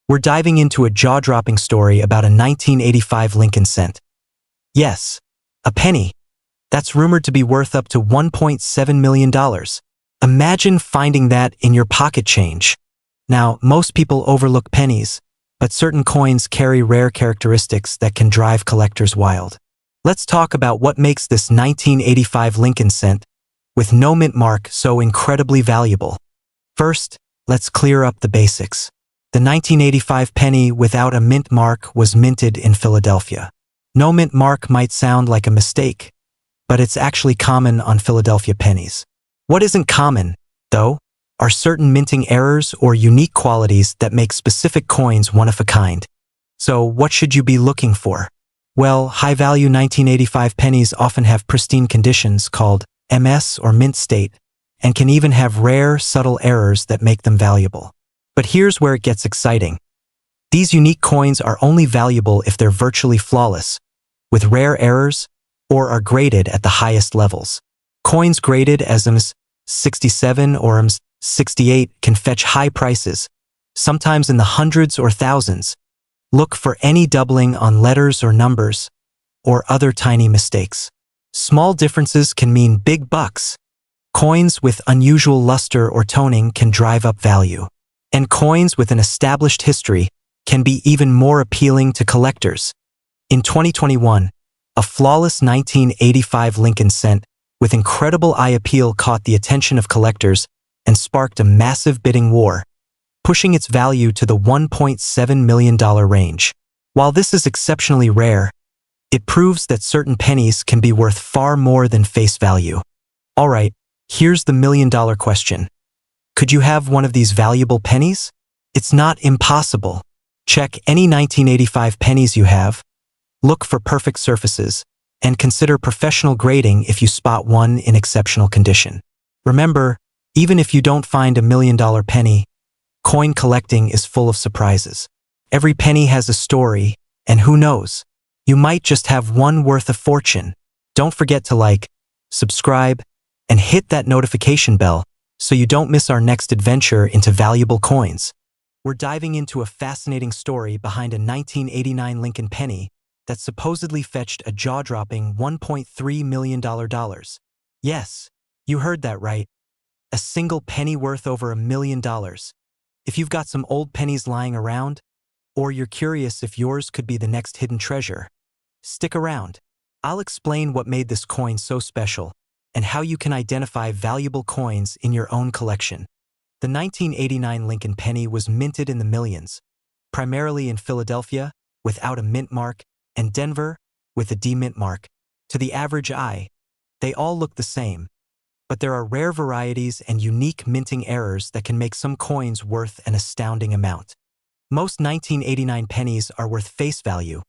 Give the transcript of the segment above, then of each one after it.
We're diving into a jaw-dropping story about a 1985 Lincoln cent. Yes, a penny. That's rumored to be worth up to $1.7 million. Imagine finding that in your pocket change. Now, most people overlook pennies, but certain coins carry rare characteristics that can drive collectors wild. Let's talk about what makes this 1985 Lincoln cent, with no mint mark, so incredibly valuable. First, let's clear up the basics. The 1985 penny without a mint mark was minted in Philadelphia. No mint mark might sound like a mistake, but it's actually common on Philadelphia pennies. What isn't common, though, are certain minting errors or unique qualities that make specific coins one of a kind. So what should you be looking for? Well, high-value 1985 pennies often have pristine conditions called MS or mint state, and can even have rare, subtle errors that make them valuable. But here's where it gets exciting. These unique coins are only valuable if they're virtually flawless, with rare errors, or are graded at the highest levels. Coins graded as MS67 or MS68 can fetch high prices, sometimes in the hundreds or thousands. Look for any doubling on letters or numbers, or other tiny mistakes. Small differences can mean big bucks. Coins with unusual luster or toning can drive up value. And coins with an established history can be even more appealing to collectors. In 2021, a flawless 1985 Lincoln cent with incredible eye appeal caught the attention of collectors and sparked a massive bidding war, pushing its value to the $1.7 million range. While this is exceptionally rare, it proves that certain pennies can be worth far more than face value. Alright, here's the million-dollar question. Could you have one of these valuable pennies? It's not impossible. Check any 1985 pennies you have, look for perfect surfaces, and consider professional grading if you spot one in exceptional condition. Remember, even if you don't find a million-dollar penny, coin collecting is full of surprises. Every penny has a story, and who knows, you might just have one worth a fortune. Don't forget to like, subscribe, and hit that notification bell so you don't miss our next adventure into valuable coins. We're diving into a fascinating story behind a 1989 Lincoln penny that supposedly fetched a jaw-dropping $1.3 million. Yes, you heard that right. A single penny worth over $1 million. If you've got some old pennies lying around, or you're curious if yours could be the next hidden treasure, stick around. I'll explain what made this coin so special and how you can identify valuable coins in your own collection. The 1989 Lincoln penny was minted in the millions, primarily in Philadelphia, without a mint mark, and Denver, with a demint mark. To the average eye, they all look the same, but there are rare varieties and unique minting errors that can make some coins worth an astounding amount. Most 1989 pennies are worth face value,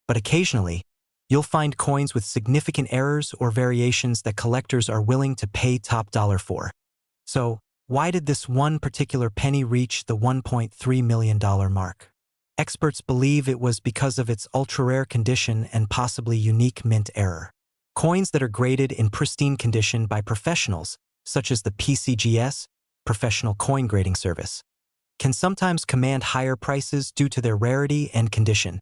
but occasionally, you'll find coins with significant errors or variations that collectors are willing to pay top dollar for. So, why did this one particular penny reach the $1.3 million mark? Experts believe it was because of its ultra-rare condition and possibly unique mint error. Coins that are graded in pristine condition by professionals, such as the PCGS, Professional Coin Grading Service, can sometimes command higher prices due to their rarity and condition.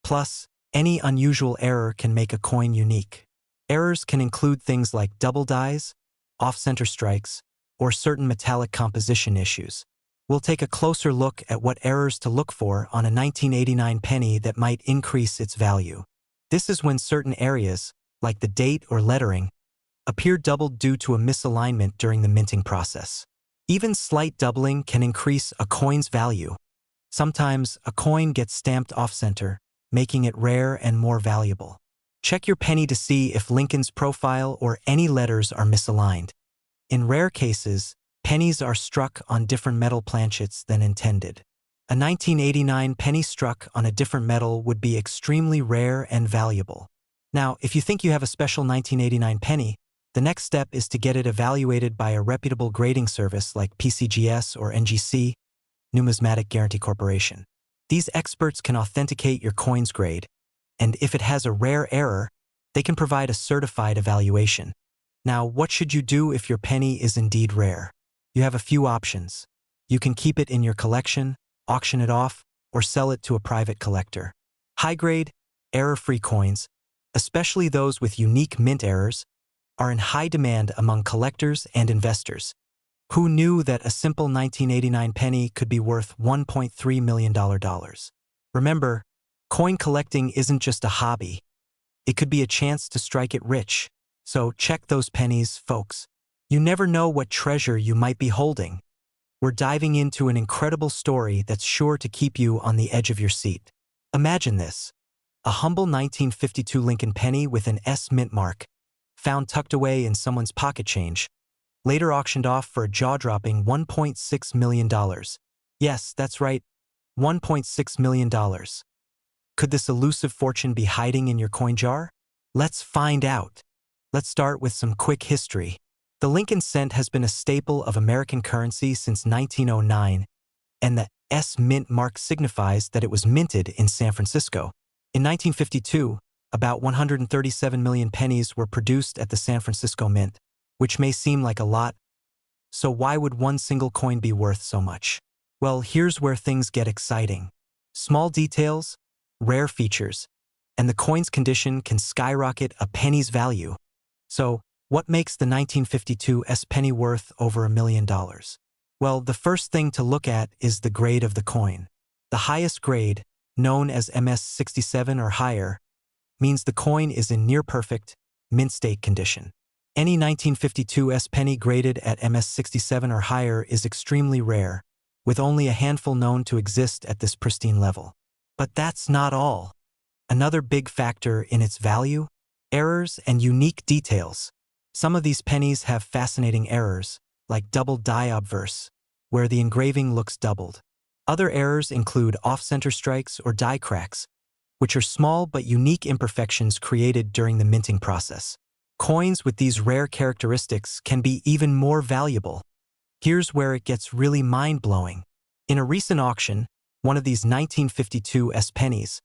Plus, any unusual error can make a coin unique. Errors can include things like double dies, off-center strikes, or certain metallic composition issues. We'll take a closer look at what errors to look for on a 1989 penny that might increase its value. This is when certain areas, like the date or lettering, appear doubled due to a misalignment during the minting process. Even slight doubling can increase a coin's value. Sometimes, a coin gets stamped off-center, making it rare and more valuable. Check your penny to see if Lincoln's profile or any letters are misaligned. In rare cases, pennies are struck on different metal planchets than intended. A 1989 penny struck on a different metal would be extremely rare and valuable. Now, if you think you have a special 1989 penny, the next step is to get it evaluated by a reputable grading service like PCGS or NGC, Numismatic Guarantee Corporation. These experts can authenticate your coin's grade, and if it has a rare error, they can provide a certified evaluation. Now, what should you do if your penny is indeed rare? You have a few options. You can keep it in your collection, auction it off, or sell it to a private collector. High-grade, error-free coins, especially those with unique mint errors, are in high demand among collectors and investors. Who knew that a simple 1989 penny could be worth $1.3 million? Remember, coin collecting isn't just a hobby. It could be a chance to strike it rich. So check those pennies, folks. You never know what treasure you might be holding. We're diving into an incredible story that's sure to keep you on the edge of your seat. Imagine this. A humble 1952 Lincoln penny with an S mint mark, found tucked away in someone's pocket change, later auctioned off for a jaw-dropping $1.6 million. Yes, that's right, $1.6 million. Could this elusive fortune be hiding in your coin jar? Let's find out. Let's start with some quick history. The Lincoln cent has been a staple of American currency since 1909, and the S mint mark signifies that it was minted in San Francisco. In 1952, about 137 million pennies were produced at the San Francisco Mint, which may seem like a lot. So why would one single coin be worth so much? Well, here's where things get exciting. Small details, rare features, and the coin's condition can skyrocket a penny's value. So, what makes the 1952 S penny worth over $1 million? Well, the first thing to look at is the grade of the coin. The highest grade, known as MS67 or higher, means the coin is in near-perfect, mint-state condition. Any 1952 S penny graded at MS67 or higher is extremely rare, with only a handful known to exist at this pristine level. But that's not all. Another big factor in its value? Errors and unique details. Some of these pennies have fascinating errors, like double die obverse, where the engraving looks doubled. Other errors include off-center strikes or die cracks, which are small but unique imperfections created during the minting process. Coins with these rare characteristics can be even more valuable. Here's where it gets really mind-blowing. In a recent auction, one of these 1952 S pennies,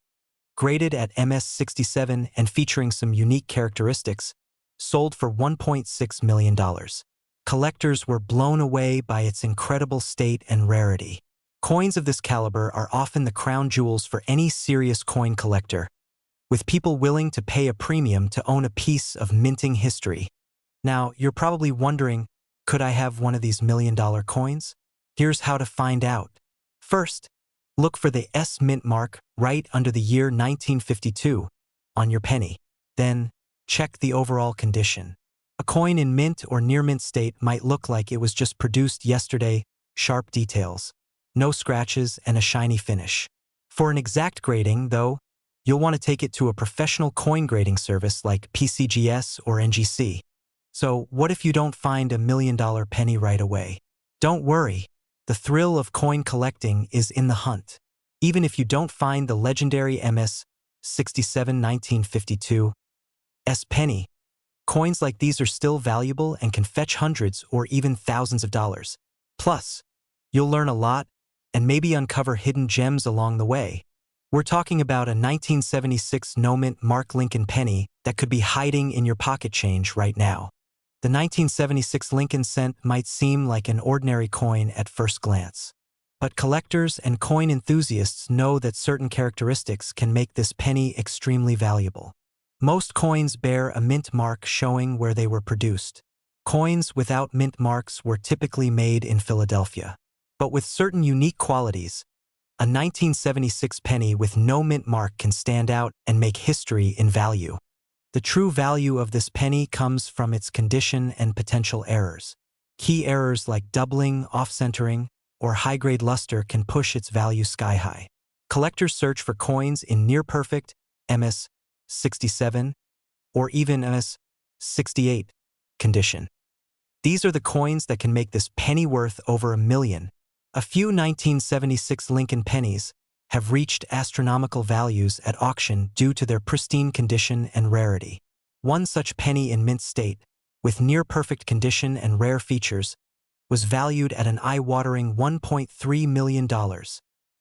graded at MS67 and featuring some unique characteristics, sold for $1.6 million. Collectors were blown away by its incredible state and rarity. Coins of this caliber are often the crown jewels for any serious coin collector, with people willing to pay a premium to own a piece of minting history. Now, you're probably wondering, could I have one of these $1 million coins? Here's how to find out. First, look for the S mint mark right under the year 1952 on your penny. Then, check the overall condition. A coin in mint or near mint state might look like it was just produced yesterday, sharp details, no scratches, and a shiny finish. For an exact grading, though, you'll want to take it to a professional coin grading service like PCGS or NGC. So, what if you don't find $1 million penny right away? Don't worry. The thrill of coin collecting is in the hunt. Even if you don't find the legendary MS67 1952 S penny, coins like these are still valuable and can fetch hundreds or even thousands of dollars. Plus, you'll learn a lot and maybe uncover hidden gems along the way. We're talking about a 1976 no-mint Mark Lincoln penny that could be hiding in your pocket change right now. The 1976 Lincoln cent might seem like an ordinary coin at first glance, but collectors and coin enthusiasts know that certain characteristics can make this penny extremely valuable. Most coins bear a mint mark showing where they were produced. Coins without mint marks were typically made in Philadelphia. But with certain unique qualities, a 1976 penny with no mint mark can stand out and make history in value. The true value of this penny comes from its condition and potential errors. Key errors like doubling, off-centering, or high-grade luster can push its value sky-high. Collectors search for coins in near-perfect, MS67, or even MS68 condition. These are the coins that can make this penny worth over $1 million. A few 1976 Lincoln pennies have reached astronomical values at auction due to their pristine condition and rarity. One such penny in mint state, with near-perfect condition and rare features, was valued at an eye-watering $1.3 million.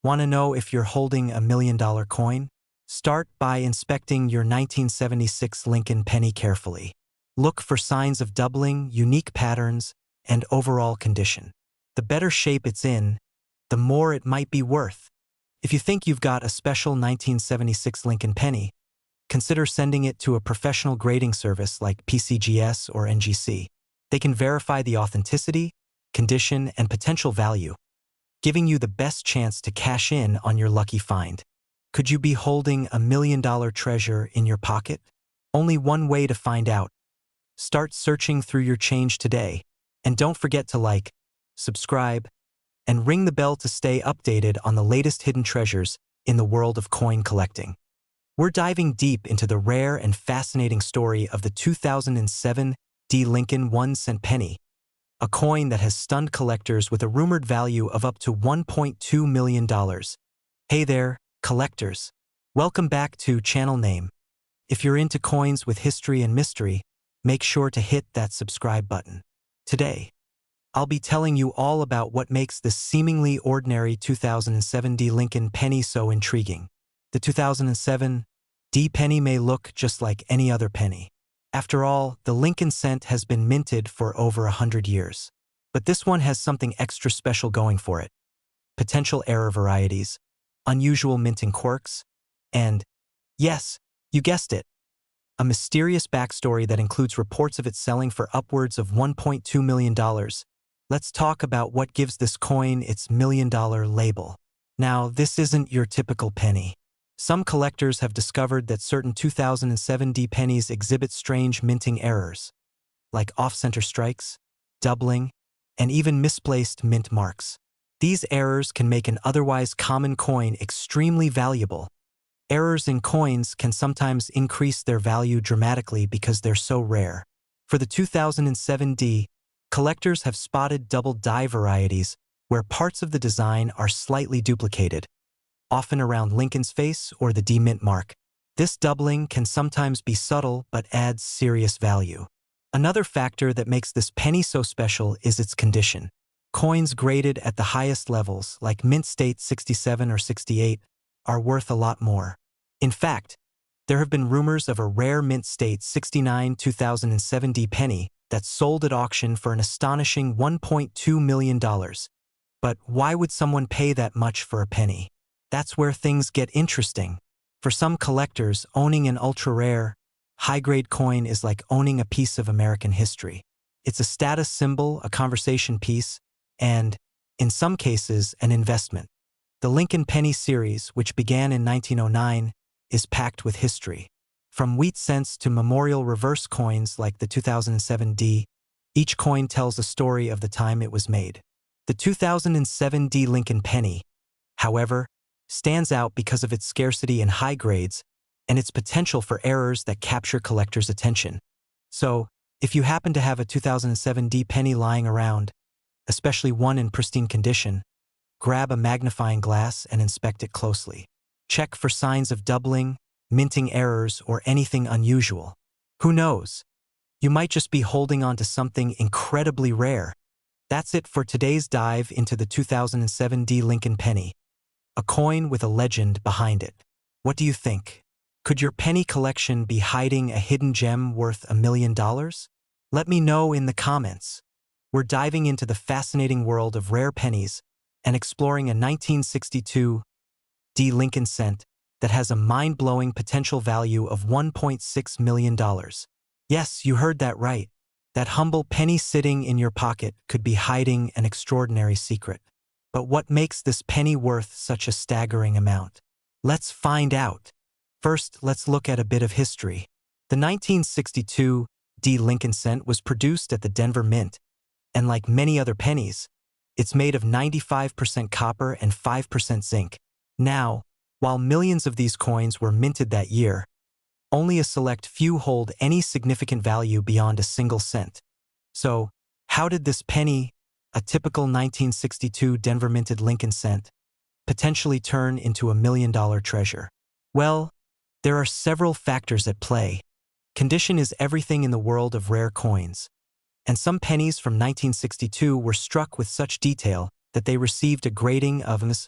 Want to know if you're holding $1 million coin? Start by inspecting your 1976 Lincoln penny carefully. Look for signs of doubling, unique patterns, and overall condition. The better shape it's in, the more it might be worth. If you think you've got a special 1976 Lincoln penny, consider sending it to a professional grading service like PCGS or NGC. They can verify the authenticity, condition, and potential value, giving you the best chance to cash in on your lucky find. Could you be holding $1 million treasure in your pocket? Only one way to find out. Start searching through your change today. And don't forget to like, subscribe, and ring the bell to stay updated on the latest hidden treasures in the world of coin collecting. We're diving deep into the rare and fascinating story of the 2007 D. Lincoln 1-cent penny, a coin that has stunned collectors with a rumored value of up to $1.2 million. Hey there, collectors. Welcome back to Channel Name. If you're into coins with history and mystery, make sure to hit that subscribe button. Today, I'll be telling you all about what makes this seemingly ordinary 2007 D. Lincoln penny so intriguing. The 2007 D penny may look just like any other penny. After all, the Lincoln cent has been minted for over 100 years. But this one has something extra special going for it. Potential error varieties, unusual minting quirks, and, yes, you guessed it, a mysterious backstory that includes reports of it selling for upwards of $1.2 million. Let's talk about what gives this coin its $1 million label. Now, this isn't your typical penny. Some collectors have discovered that certain 2007 D pennies exhibit strange minting errors, like off-center strikes, doubling, and even misplaced mint marks. These errors can make an otherwise common coin extremely valuable. Errors in coins can sometimes increase their value dramatically because they're so rare. For the 2007 D, collectors have spotted double die varieties where parts of the design are slightly duplicated, often around Lincoln's face or the D mint mark. This doubling can sometimes be subtle but adds serious value. Another factor that makes this penny so special is its condition. Coins graded at the highest levels, like mint state 67 or 68, are worth a lot more. In fact, there have been rumors of a rare mint state 69 2007 D penny that sold at auction for an astonishing $1.2 million. But why would someone pay that much for a penny? That's where things get interesting. For some collectors, owning an ultra-rare, high-grade coin is like owning a piece of American history. It's a status symbol, a conversation piece, and, in some cases, an investment. The Lincoln Penny series, which began in 1909, is packed with history. From wheat cents to memorial reverse coins like the 2007 D, each coin tells a story of the time it was made. The 2007 D Lincoln penny, however, stands out because of its scarcity in high grades and its potential for errors that capture collectors' attention. So, if you happen to have a 2007 D penny lying around, especially one in pristine condition, grab a magnifying glass and inspect it closely. Check for signs of doubling, minting errors, or anything unusual. Who knows? You might just be holding on to something incredibly rare. That's it for today's dive into the 2007 D Lincoln penny, a coin with a legend behind it. What do you think? Could your penny collection be hiding a hidden gem worth $1 million? Let me know in the comments. We're diving into the fascinating world of rare pennies and exploring a 1962 D Lincoln cent that has a mind-blowing potential value of $1.6 million. Yes, you heard that right. That humble penny sitting in your pocket could be hiding an extraordinary secret. But what makes this penny worth such a staggering amount? Let's find out. First, let's look at a bit of history. The 1962 D Lincoln cent was produced at the Denver Mint, and like many other pennies, it's made of 95% copper and 5% zinc. Now, while millions of these coins were minted that year, only a select few hold any significant value beyond a single cent. So, how did this penny, a typical 1962 Denver minted Lincoln cent, potentially turn into $1 million treasure? Well, there are several factors at play. Condition is everything in the world of rare coins, and some pennies from 1962 were struck with such detail that they received a grading of ms.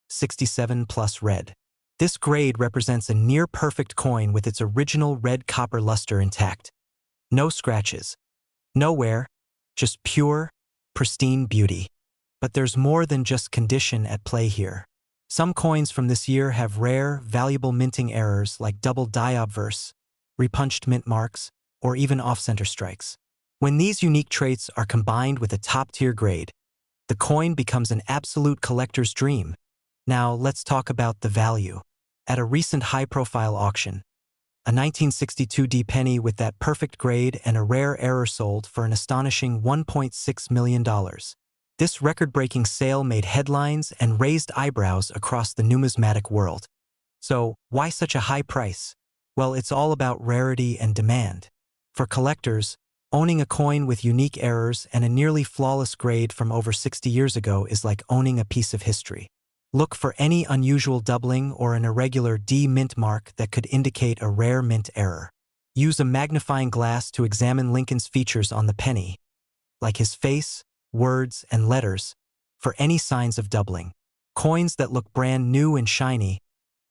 67 plus red. This grade represents a near-perfect coin with its original red copper luster intact. No scratches, no wear, just pure, pristine beauty. But there's more than just condition at play here. Some coins from this year have rare, valuable minting errors like double die obverse, repunched mint marks, or even off-center strikes. When these unique traits are combined with a top-tier grade, the coin becomes an absolute collector's dream. Now, let's talk about the value. At a recent high-profile auction, a 1962 D penny with that perfect grade and a rare error sold for an astonishing $1.6 million. This record-breaking sale made headlines and raised eyebrows across the numismatic world. So, why such a high price? Well, it's all about rarity and demand. For collectors, owning a coin with unique errors and a nearly flawless grade from over 60 years ago is like owning a piece of history. Look for any unusual doubling or an irregular D mint mark that could indicate a rare mint error. Use a magnifying glass to examine Lincoln's features on the penny, like his face, words, and letters, for any signs of doubling. Coins that look brand new and shiny,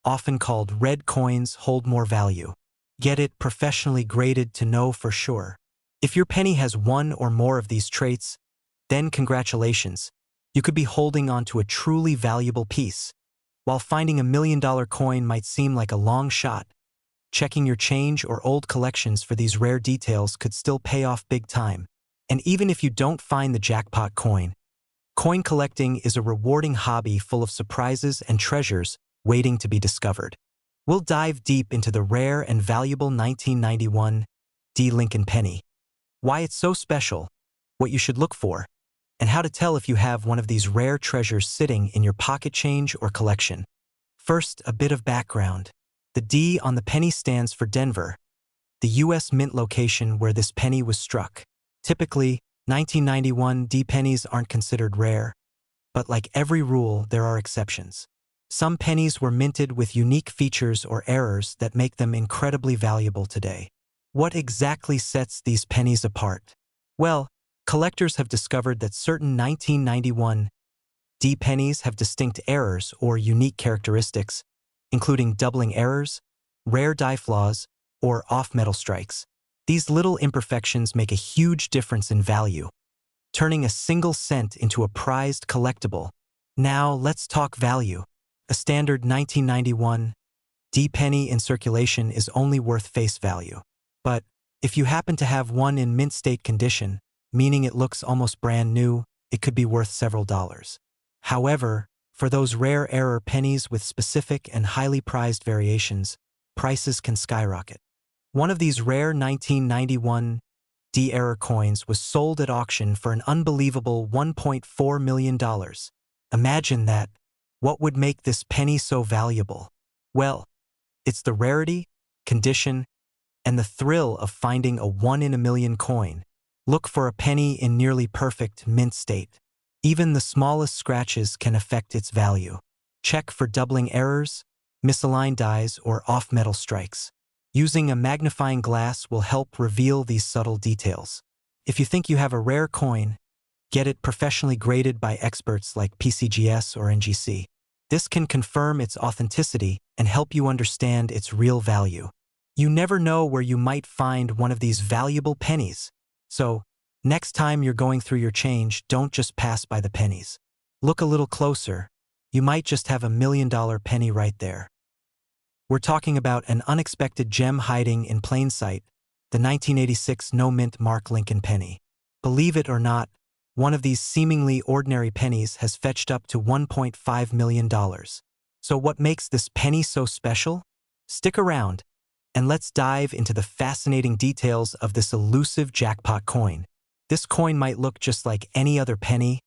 often called red coins, hold more value. Get it professionally graded to know for sure. If your penny has one or more of these traits, then congratulations. You could be holding onto a truly valuable piece. While finding $1 million coin might seem like a long shot, checking your change or old collections for these rare details could still pay off big time. And even if you don't find the jackpot coin collecting is a rewarding hobby full of surprises and treasures waiting to be discovered. We'll dive deep into the rare and valuable 1991 D Lincoln penny, why it's so special, what you should look for, and how to tell if you have one of these rare treasures sitting in your pocket change or collection. First, a bit of background. The D on the penny stands for Denver, the U.S. mint location where this penny was struck. Typically, 1991 D pennies aren't considered rare, but like every rule, there are exceptions. Some pennies were minted with unique features or errors that make them incredibly valuable today. What exactly sets these pennies apart? Well, collectors have discovered that certain 1991 D pennies have distinct errors or unique characteristics, including doubling errors, rare die flaws, or off-metal strikes. These little imperfections make a huge difference in value, turning a single cent into a prized collectible. Now, let's talk value. A standard 1991 D penny in circulation is only worth face value. But if you happen to have one in mint state condition, meaning it looks almost brand new, it could be worth several dollars. However, for those rare error pennies with specific and highly prized variations, prices can skyrocket. One of these rare 1991 D error coins was sold at auction for an unbelievable $1.4 million. Imagine that. What would make this penny so valuable? Well, it's the rarity, condition, and the thrill of finding a one-in-a-million coin. Look for a penny in nearly perfect mint state. Even the smallest scratches can affect its value. Check for doubling errors, misaligned dies, or off-metal strikes. Using a magnifying glass will help reveal these subtle details. If you think you have a rare coin, get it professionally graded by experts like PCGS or NGC. This can confirm its authenticity and help you understand its real value. You never know where you might find one of these valuable pennies. So, next time you're going through your change, don't just pass by the pennies. Look a little closer. You might just have $1 million penny right there. We're talking about an unexpected gem hiding in plain sight, the 1986 no-mint mark Lincoln penny. Believe it or not, one of these seemingly ordinary pennies has fetched up to $1.5 million. So what makes this penny so special? Stick around, and let's dive into the fascinating details of this elusive jackpot coin. This coin might look just like any other penny,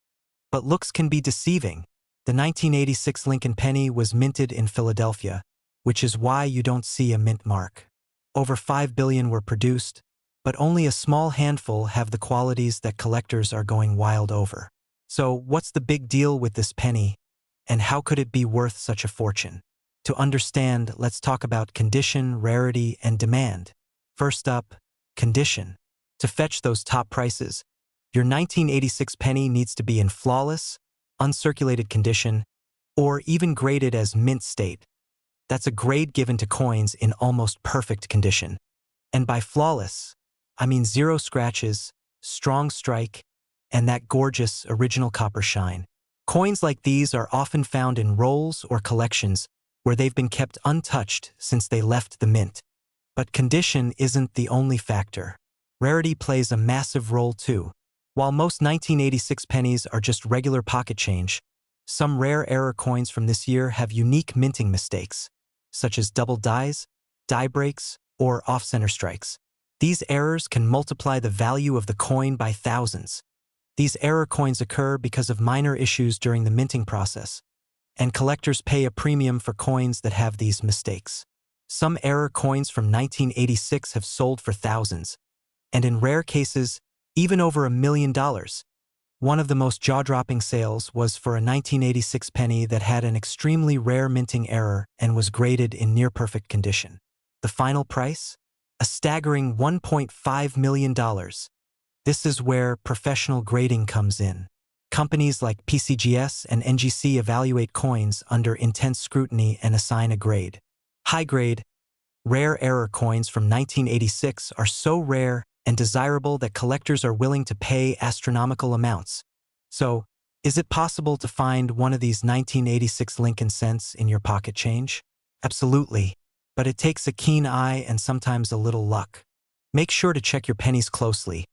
but looks can be deceiving. The 1986 Lincoln penny was minted in Philadelphia, which is why you don't see a mint mark. Over 5 billion were produced, but only a small handful have the qualities that collectors are going wild over. So what's the big deal with this penny, and how could it be worth such a fortune? To understand, let's talk about condition, rarity, and demand. First up, condition. To fetch those top prices, your 1986 penny needs to be in flawless, uncirculated condition, or even graded as mint state. That's a grade given to coins in almost perfect condition. And by flawless, I mean 0 scratches, strong strike, and that gorgeous original copper shine. Coins like these are often found in rolls or collections where they've been kept untouched since they left the mint. But condition isn't the only factor. Rarity plays a massive role too. While most 1986 pennies are just regular pocket change, some rare error coins from this year have unique minting mistakes, such as double dies, die breaks, or off-center strikes. These errors can multiply the value of the coin by thousands. These error coins occur because of minor issues during the minting process, and collectors pay a premium for coins that have these mistakes. Some error coins from 1986 have sold for thousands, and in rare cases, even over $1 million. One of the most jaw-dropping sales was for a 1986 penny that had an extremely rare minting error and was graded in near-perfect condition. The final price? A staggering $1.5 million. This is where professional grading comes in. Companies like PCGS and NGC evaluate coins under intense scrutiny and assign a grade. High-grade, rare error coins from 1986 are so rare and desirable that collectors are willing to pay astronomical amounts. So, is it possible to find one of these 1986 Lincoln cents in your pocket change? Absolutely, but it takes a keen eye and sometimes a little luck. Make sure to check your pennies closely,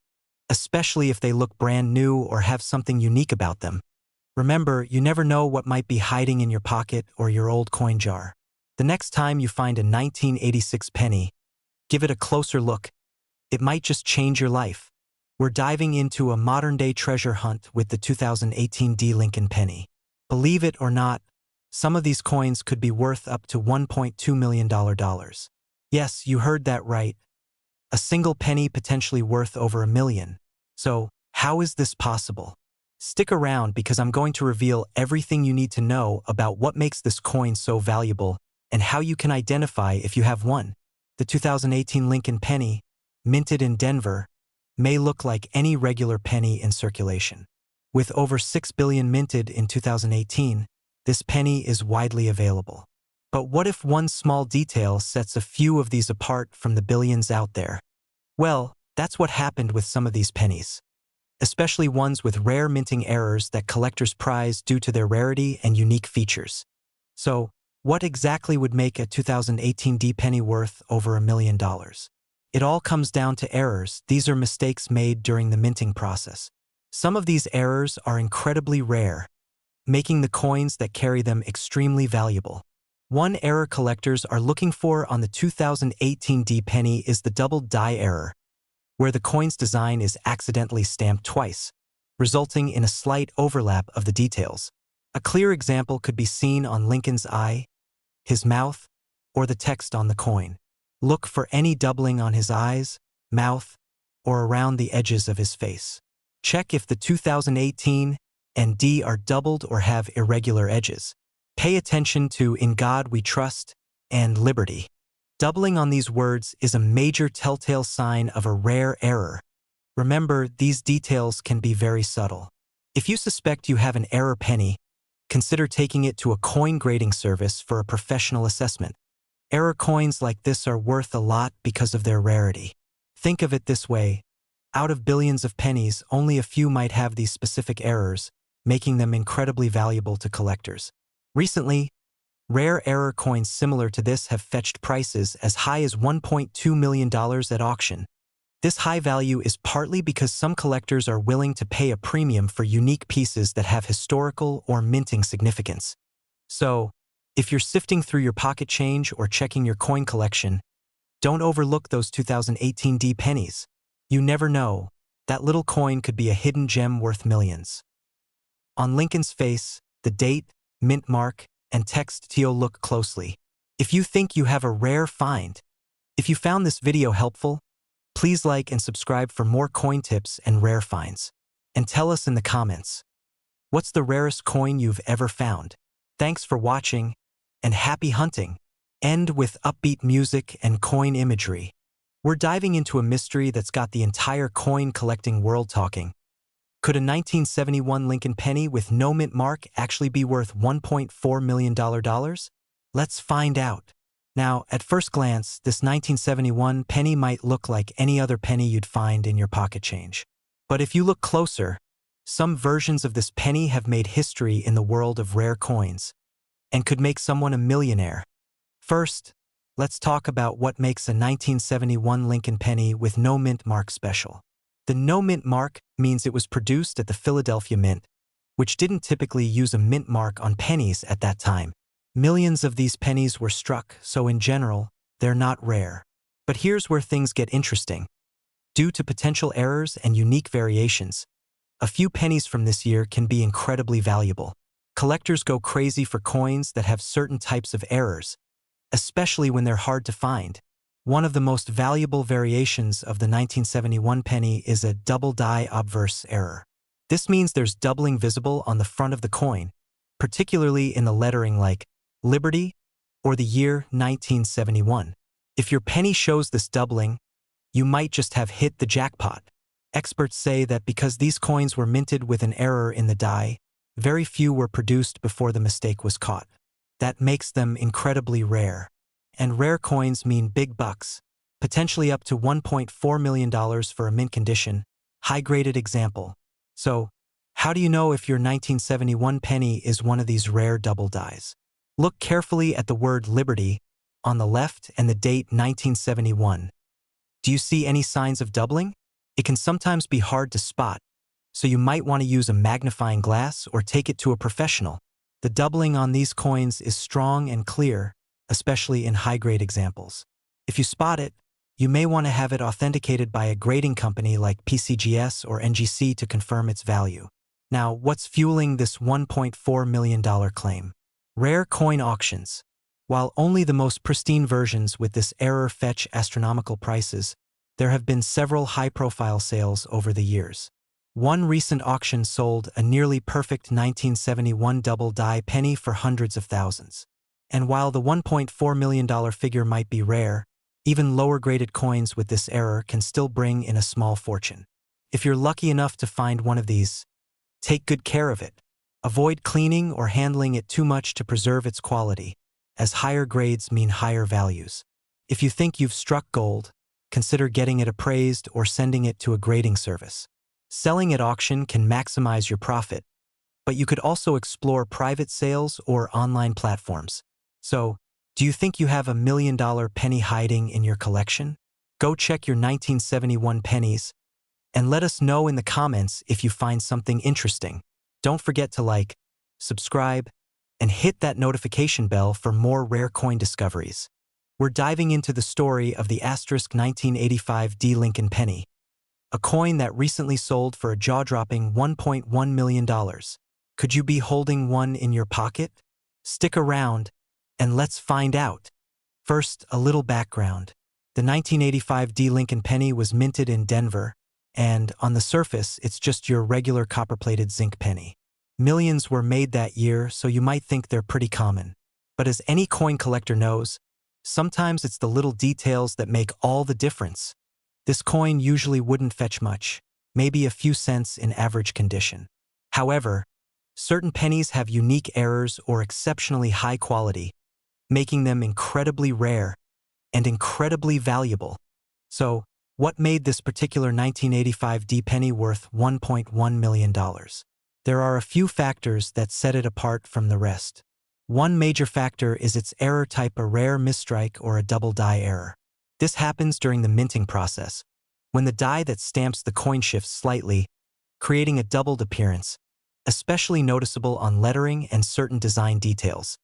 especially if they look brand new or have something unique about them. Remember, you never know what might be hiding in your pocket or your old coin jar. The next time you find a 1986 penny, give it a closer look. It might just change your life. We're diving into a modern-day treasure hunt with the 2018 D Lincoln penny. Believe it or not, some of these coins could be worth up to $1.2 million. Yes, you heard that right. A single penny potentially worth over $1 million. So, how is this possible? Stick around because I'm going to reveal everything you need to know about what makes this coin so valuable and how you can identify if you have one. The 2018 Lincoln penny, minted in Denver, may look like any regular penny in circulation. With over 6 billion minted in 2018, this penny is widely available. But what if one small detail sets a few of these apart from the billions out there? Well, that's what happened with some of these pennies, especially ones with rare minting errors that collectors prize due to their rarity and unique features. So, what exactly would make a 2018 D penny worth over $1 million? It all comes down to errors. These are mistakes made during the minting process. Some of these errors are incredibly rare, making the coins that carry them extremely valuable. One error collectors are looking for on the 2018 D penny is the double die error, where the coin's design is accidentally stamped twice, resulting in a slight overlap of the details. A clear example could be seen on Lincoln's eye, his mouth, or the text on the coin. Look for any doubling on his eyes, mouth, or around the edges of his face. Check if the 2018 and D are doubled or have irregular edges. Pay attention to "In God We Trust" and "Liberty." Doubling on these words is a major telltale sign of a rare error. Remember, these details can be very subtle. If you suspect you have an error penny, consider taking it to a coin grading service for a professional assessment. Error coins like this are worth a lot because of their rarity. Think of it this way: out of billions of pennies, only a few might have these specific errors, making them incredibly valuable to collectors. Recently, rare error coins similar to this have fetched prices as high as $1.2 million at auction. This high value is partly because some collectors are willing to pay a premium for unique pieces that have historical or minting significance. So, if you're sifting through your pocket change or checking your coin collection, don't overlook those 2018 D pennies. You never know, that little coin could be a hidden gem worth millions. On Lincoln's face, the date, mint mark, and text look closely. If you think you have a rare find. If you found this video helpful, please like and subscribe for more coin tips and rare finds. And tell us in the comments, what's the rarest coin you've ever found? Thanks for watching, and happy hunting. End with upbeat music and coin imagery. We're diving into a mystery that's got the entire coin collecting world talking. Could a 1971 Lincoln penny with no mint mark actually be worth $1.4 million? Let's find out. Now, at first glance, this 1971 penny might look like any other penny you'd find in your pocket change. But if you look closer, Some versions of this penny have made history in the world of rare coins and could make someone a millionaire. First, let's talk about what makes a 1971 Lincoln penny with no mint mark special. The no mint mark means it was produced at the Philadelphia Mint, which didn't typically use a mint mark on pennies at that time. Millions of these pennies were struck, so in general, they're not rare. But here's where things get interesting. Due to potential errors and unique variations, a few pennies from this year can be incredibly valuable. Collectors go crazy for coins that have certain types of errors, especially when they're hard to find. One of the most valuable variations of the 1971 penny is a double die obverse error. This means there's doubling visible on the front of the coin, particularly in the lettering like Liberty or the year 1971. If your penny shows this doubling, you might just have hit the jackpot. Experts say that because these coins were minted with an error in the die, very few were produced before the mistake was caught. That makes them incredibly rare. And rare coins mean big bucks, potentially up to $1.4 million for a mint condition, high-graded example. So, how do you know if your 1971 penny is one of these rare double dies? Look carefully at the word Liberty on the left and the date 1971. Do you see any signs of doubling? It can sometimes be hard to spot, so you might want to use a magnifying glass or take it to a professional. The doubling on these coins is strong and clear, especially in high-grade examples. If you spot it, you may want to have it authenticated by a grading company like PCGS or NGC to confirm its value. Now, what's fueling this $1.4 million claim? Rare coin auctions. While only the most pristine versions with this error fetch astronomical prices, there have been several high-profile sales over the years. One recent auction sold a nearly perfect 1971 double die penny for hundreds of thousands. And while the $1.4 million figure might be rare, even lower-graded coins with this error can still bring in a small fortune. If you're lucky enough to find one of these, take good care of it. Avoid cleaning or handling it too much to preserve its quality, as higher grades mean higher values. If you think you've struck gold, consider getting it appraised or sending it to a grading service. Selling at auction can maximize your profit, but you could also explore private sales or online platforms. So, do you think you have a $1 million penny hiding in your collection? Go check your 1971 pennies and let us know in the comments if you find something interesting. Don't forget to like, subscribe, and hit that notification bell for more rare coin discoveries. We're diving into the story of the asterisk 1985 D Lincoln penny, a coin that recently sold for a jaw-dropping $1.1 million. Could you be holding one in your pocket? Stick around, and let's find out. First, a little background. The 1985 D Lincoln penny was minted in Denver, and on the surface, it's just your regular copper-plated zinc penny. Millions were made that year, so you might think they're pretty common. But as any coin collector knows, sometimes it's the little details that make all the difference. This coin usually wouldn't fetch much, maybe a few cents in average condition. However, certain pennies have unique errors or exceptionally high quality, making them incredibly rare and incredibly valuable. So, what made this particular 1985 D penny worth $1.1 million? There are a few factors that set it apart from the rest. One major factor is its error type, a rare misstrike or a double die error. This happens during the minting process, when the die that stamps the coin shifts slightly, creating a doubled appearance, especially noticeable on lettering and certain design details.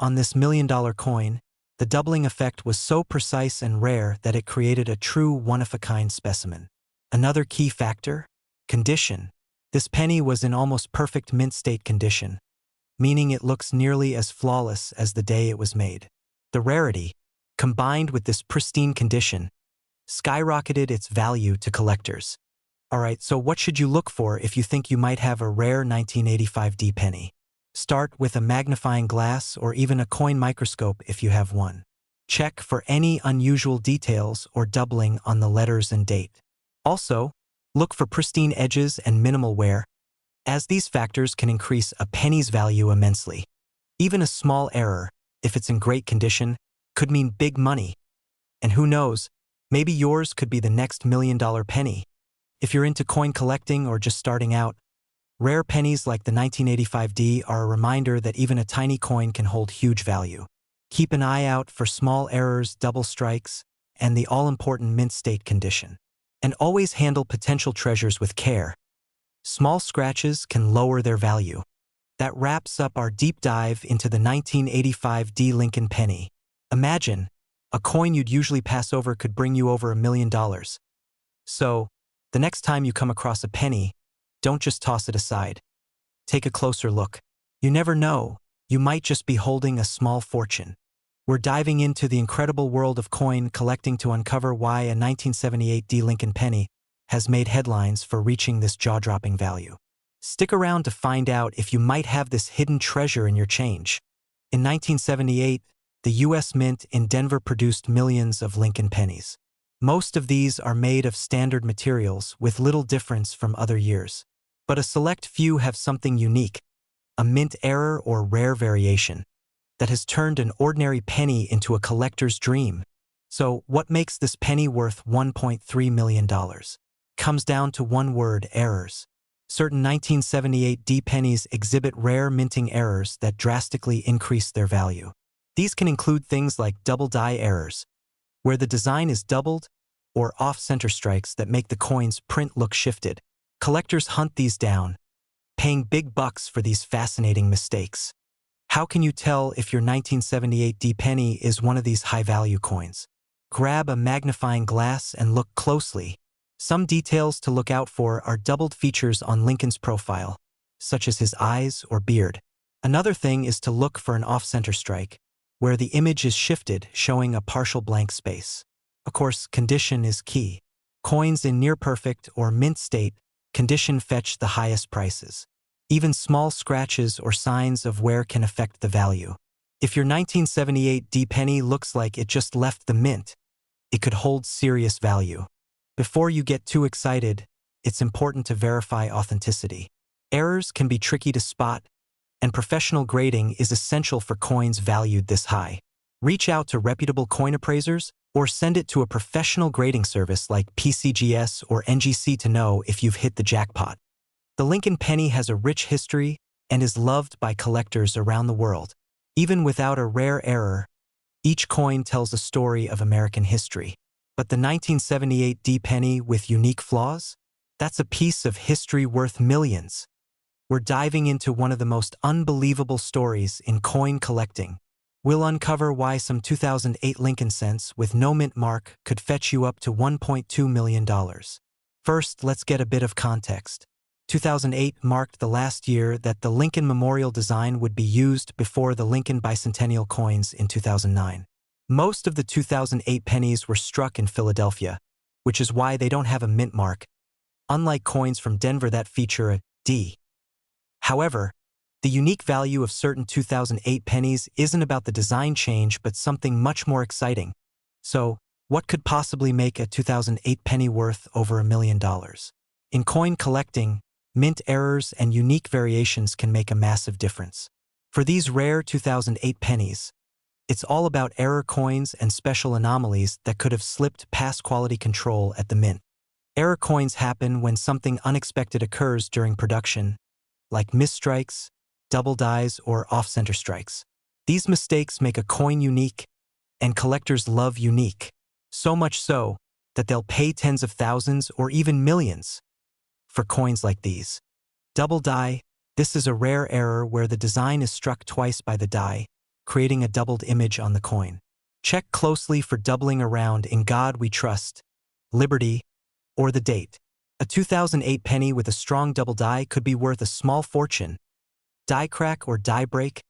On this $1 million coin, the doubling effect was so precise and rare that it created a true one-of-a-kind specimen. Another key factor? Condition. This penny was in almost perfect mint state condition, meaning it looks nearly as flawless as the day it was made. The rarity, combined with this pristine condition, skyrocketed its value to collectors. Alright, so what should you look for if you think you might have a rare 1985 D penny? Start with a magnifying glass or even a coin microscope if you have one. Check for any unusual details or doubling on the letters and date. Also, look for pristine edges and minimal wear, as these factors can increase a penny's value immensely. Even a small error, if it's in great condition, could mean big money. And who knows, maybe yours could be the next $1 million penny. If you're into coin collecting or just starting out, Rare pennies like the 1985D are a reminder that even a tiny coin can hold huge value. Keep an eye out for small errors, double strikes, and the all-important mint state condition. And always handle potential treasures with care. Small scratches can lower their value. That wraps up our deep dive into the 1985D Lincoln penny. Imagine, a coin you'd usually pass over could bring you over $1 million. So, the next time you come across a penny, don't just toss it aside. Take a closer look. You never know, you might just be holding a small fortune. We're diving into the incredible world of coin collecting to uncover why a 1978D Lincoln penny has made headlines for reaching this jaw-dropping value. Stick around to find out if you might have this hidden treasure in your change. In 1978, the U.S. Mint in Denver produced millions of Lincoln pennies. Most of these are made of standard materials with little difference from other years. But a select few have something unique, a mint error or rare variation, that has turned an ordinary penny into a collector's dream. So, what makes this penny worth $1.3 million? Comes down to one word: errors. Certain 1978D pennies exhibit rare minting errors that drastically increase their value. These can include things like double die errors, where the design is doubled, or off-center strikes that make the coin's print look shifted. Collectors hunt these down, paying big bucks for these fascinating mistakes. How can you tell if your 1978D penny is one of these high-value coins? Grab a magnifying glass and look closely. Some details to look out for are doubled features on Lincoln's profile, such as his eyes or beard. Another thing is to look for an off-center strike, where the image is shifted, showing a partial blank space. Of course, condition is key. Coins in near-perfect or mint state condition fetch the highest prices. Even small scratches or signs of wear can affect the value. If your 1978D penny looks like it just left the mint, it could hold serious value. Before you get too excited, it's important to verify authenticity. Errors can be tricky to spot, and professional grading is essential for coins valued this high. Reach out to reputable coin appraisers or send it to a professional grading service like PCGS or NGC to know if you've hit the jackpot. The Lincoln penny has a rich history and is loved by collectors around the world. Even without a rare error, each coin tells a story of American history. But the 1978D penny with unique flaws? That's a piece of history worth millions. We're diving into one of the most unbelievable stories in coin collecting. We'll uncover why some 2008 Lincoln cents with no mint mark could fetch you up to $1.2 million. First, let's get a bit of context. 2008 marked the last year that the Lincoln Memorial design would be used before the Lincoln Bicentennial coins in 2009. Most of the 2008 pennies were struck in Philadelphia, which is why they don't have a mint mark, unlike coins from Denver that feature a D. However, the unique value of certain 2008 pennies isn't about the design change but something much more exciting. So, what could possibly make a 2008 penny worth over $1 million? In coin collecting, mint errors and unique variations can make a massive difference. For these rare 2008 pennies, it's all about error coins and special anomalies that could have slipped past quality control at the mint. Error coins happen when something unexpected occurs during production, like misstrikes, double dies, or off-center strikes. These mistakes make a coin unique, and collectors love unique. So much so that they'll pay tens of thousands or even millions for coins like these. Double die: this is a rare error where the design is struck twice by the die, creating a doubled image on the coin. Check closely for doubling around "In God We Trust," "Liberty," or the date. A 2008 penny with a strong double die could be worth a small fortune. Die crack or die break?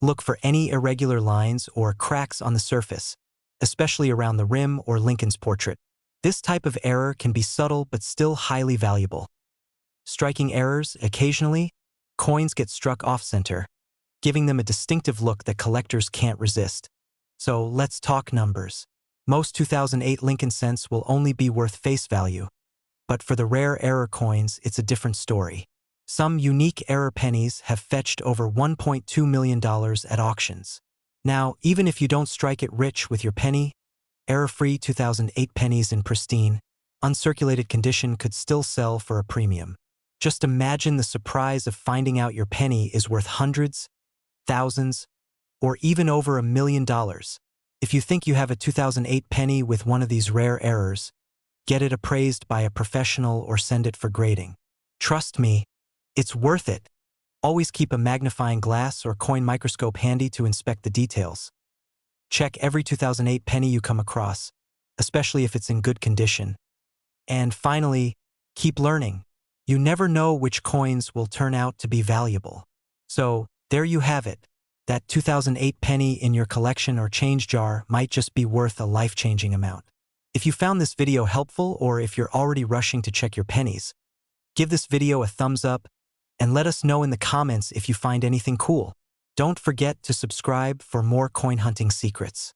Look for any irregular lines or cracks on the surface, especially around the rim or Lincoln's portrait. This type of error can be subtle but still highly valuable. Striking errors: occasionally, coins get struck off-center, giving them a distinctive look that collectors can't resist. So let's talk numbers. Most 2008 Lincoln cents will only be worth face value. But for the rare error coins, it's a different story. Some unique error pennies have fetched over $1.2 million at auctions. Now, even if you don't strike it rich with your penny, error-free 2008 pennies in pristine, uncirculated condition could still sell for a premium. Just imagine the surprise of finding out your penny is worth hundreds, thousands, or even over $1 million. If you think you have a 2008 penny with one of these rare errors, get it appraised by a professional or send it for grading. Trust me, it's worth it. Always keep a magnifying glass or coin microscope handy to inspect the details. Check every 2008 penny you come across, especially if it's in good condition. And finally, keep learning. You never know which coins will turn out to be valuable. So, there you have it. That 2008 penny in your collection or change jar might just be worth a life-changing amount. If you found this video helpful, or if you're already rushing to check your pennies, give this video a thumbs up and let us know in the comments if you find anything cool. Don't forget to subscribe for more coin hunting secrets.